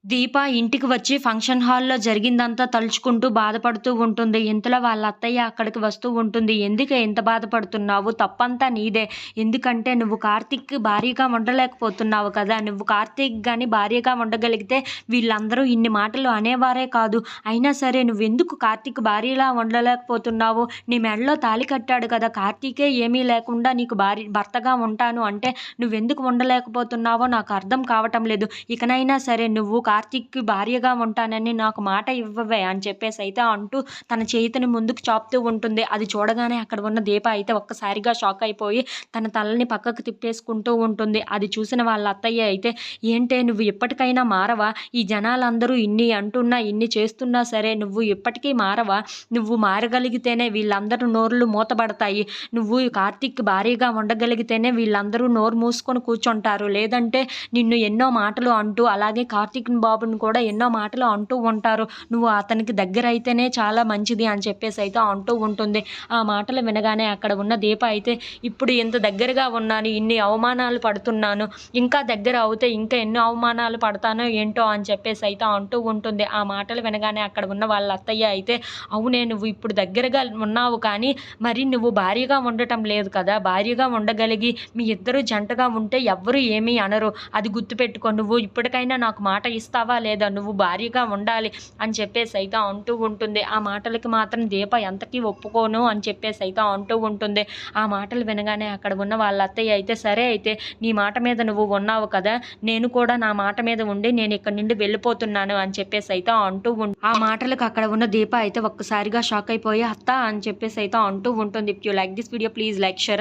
దీప ఇంటికి వచ్చి ఫంక్షన్ హాల్‌లో జరిగిందంతా తలుచుకుంటూ బాధపడుతూ ఉంటుంది. ఇంతలో వాళ్ళ అత్తయ్య అక్కడికి వస్తూ ఉంటుంది. "ఎందుకే ఇంత బాధపడుతున్నావు? తప్పంతా నీదే. ఎందుకంటే నువ్వు కార్తీక్‌కి భార్యగా ఉండలేకపోతున్నావు కదా! నువ్వు కార్తీక్ గాని భార్యగా ఉండగలిగితే వీళ్ళందరూ ఇన్ని మాటలు అనేవారే కాదు. అయినా సరే నువ్వెందుకు కార్తీక్ భార్యలా ఉండలేకపోతున్నావు? నీ మెడలో తాళి కట్టాడు కదా! కార్తీకే ఏమీ లేకుండా నీకు భర్తగా ఉంటాను అంటే నువ్వెందుకు ఉండలేకపోతున్నావో నాకు అర్థం కావటం లేదు. ఇకనైనా సరే నువ్వు కార్తీక్‌కి భార్యగా ఉంటానని నాకు మాట ఇవ్వవే" అని చెప్పేసైతే అంటూ తన చేతిని ముందుకు చాపుతూ ఉంటుంది. అది చూడగానే అక్కడ ఉన్న దీప అయితే ఒక్కసారిగా షాక్ అయిపోయి తన తలని పక్కకు తిప్పేసుకుంటూ ఉంటుంది. అది చూసిన వాళ్ళ అత్తయ్య అయితే, "ఏంటే నువ్వు ఇప్పటికైనా మారవా? ఈ జనాలందరూ ఇన్ని అంటున్నా, ఇన్ని చేస్తున్నా సరే నువ్వు ఇప్పటికీ మారవా? నువ్వు మారగలిగితేనే వీళ్ళందరూ నోర్లు మూతబడతాయి. నువ్వు కార్తీక్‌కి భార్యగా ఉండగలిగితేనే వీళ్ళందరూ నోరు మూసుకొని కూర్చుంటారు. లేదంటే నిన్ను ఎన్నో మాటలు అంటూ అలాగే కార్తీక్ బాబుని కూడా ఎన్నో మాటలు అంటూ ఉంటారు. నువ్వు అతనికి దగ్గరైతేనే చాలా మంచిది" అని చెప్పేసైతే అంటూ ఉంటుంది. ఆ మాటలు వినగానే అక్కడ ఉన్న దీప అయితే, ఇప్పుడు ఇంత దగ్గరగా ఉన్నాను, ఇన్ని అవమానాలు పడుతున్నాను. ఇంకా దగ్గర అవుతే ఇంకా ఎన్ని అవమానాలు పడతానో ఏంటో అని చెప్పేసైతే అంటూ ఉంటుంది. ఆ మాటలు వినగానే అక్కడ ఉన్న వాళ్ళ అత్తయ్య అయితే, "అవునే నువ్వు ఇప్పుడు దగ్గరగా ఉన్నావు కానీ మరి నువ్వు భార్యగా ఉండటం లేదు కదా! భార్యగా ఉండగలిగి మీ ఇద్దరు జంటగా ఉంటే ఎవ్వరు ఏమీ అనరు. అది గుర్తుపెట్టుకో. నువ్వు ఇప్పటికైనా నాకు మాట ఇస్తావా లేదా? నువ్వు భార్యగా ఉండాలి" అని చెప్పేసైతే అంటూ ఉంటుంది. ఆ మాటలకి మాత్రం దీప ఎంతకీ ఒప్పుకోను అని చెప్పేసైతే అంటూ ఉంటుంది. ఆ మాటలు వినగానే అక్కడ ఉన్న వాళ్ళ అత్తయ్య అయితే, "సరే అయితే నీ మాట మీద నువ్వు ఉన్నావు కదా! నేను కూడా నా మాట మీద ఉండి నేను ఇక్కడి నుండి వెళ్ళిపోతున్నాను" అని చెప్పేసైతే అంటూ ఆ మాటలకు అక్కడ ఉన్న దీప అయితే ఒక్కసారిగా షాక్ అయిపోయి, "అత్త" అని చెప్పేసైతే అంటూ ఉంటుంది. If you like this video please like, share